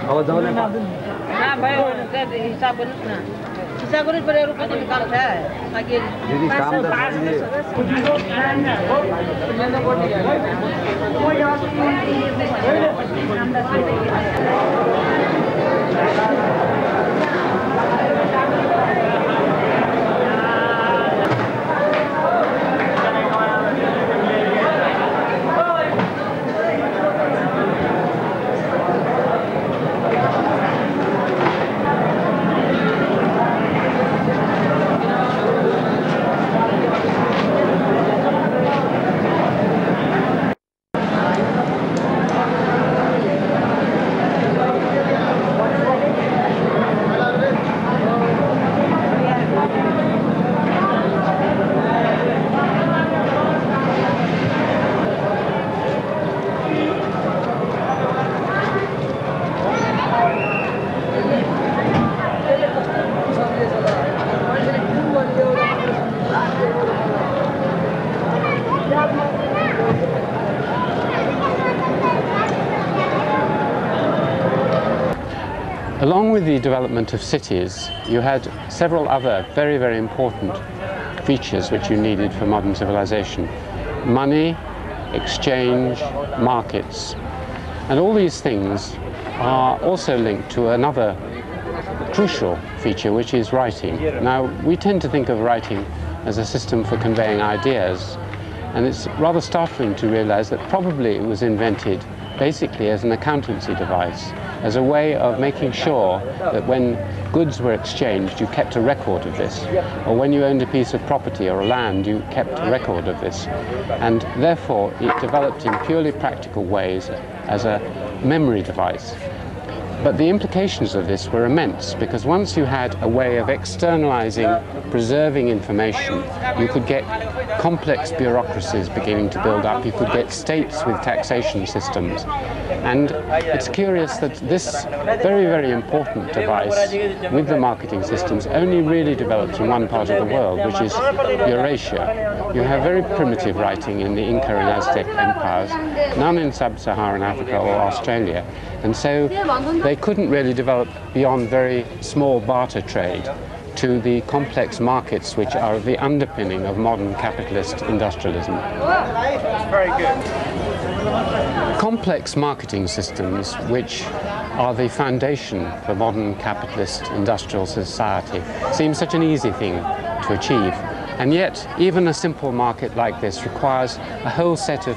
अब जाउने ना भाइ हिसाब गर्नुस् न हिसाब गर्नु पर्यो कति निकाल्छ ताकि दिदी काम त Along with the development of cities, you had several other very, very important features which you needed for modern civilization. Money, exchange, markets. And all these things are also linked to another crucial feature, which is writing. Now, we tend to think of writing as a system for conveying ideas, and it's rather startling to realize that probably it was invented basically as an accountancy device, as a way of making sure that when goods were exchanged, you kept a record of this, or when you owned a piece of property or a land, you kept a record of this. And therefore, it developed in purely practical ways as a memory device. But the implications of this were immense, because once you had a way of externalizing, preserving information, you could get complex bureaucracies beginning to build up. You could get states with taxation systems. And it's curious that this very, very important device with the marketing systems only really developed in one part of the world, which is Eurasia. You have very primitive writing in the Inca and Aztec empires, none in sub-Saharan Africa or Australia. And so they couldn't really develop beyond very small barter trade to the complex markets which are the underpinning of modern capitalist industrialism. Very good. Complex marketing systems, which are the foundation for modern capitalist industrial society, seem such an easy thing to achieve. And yet, even a simple market like this requires a whole set of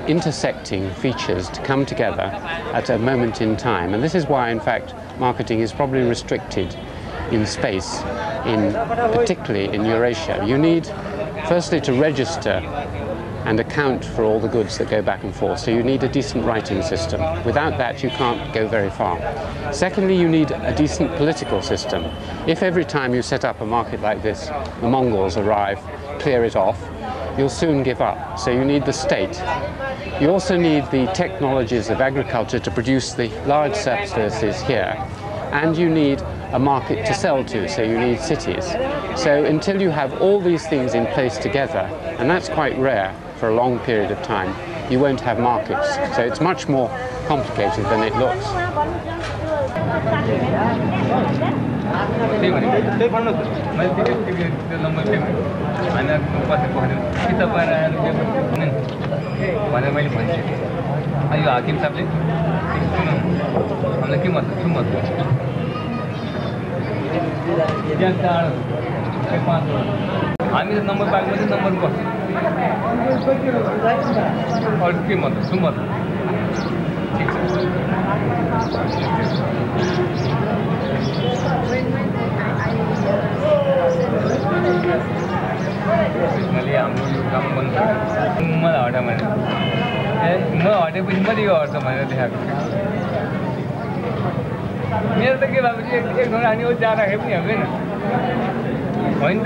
intersecting features to come together at a moment in time. And this is why, in fact, marketing is probably restricted in space, particularly in Eurasia. You need, firstly, to register and account for all the goods that go back and forth. So you need a decent writing system. Without that, you can't go very far. Secondly, you need a decent political system. If every time you set up a market like this, the Mongols arrive, clear it off, you'll soon give up. So you need the state. You also need the technologies of agriculture to produce the large surpluses here. And you need a market to sell to, so you need cities. So until you have all these things in place together, and that's quite rare for a long period of time, you won't have markets. So it's much more complicated than it looks. हामी number पाएको चाहिँ number बस्छ अरु के मतलब सुमत ठीक छ मैले हाम्रो यो काम बन्द मलाई हटा भने म हटेपछि मैले यो हट्छ भनेर देखाएको मेरो त के भएको एक ठाउँ राख्ने हो 4 राखे पनि हुँदैन होइन त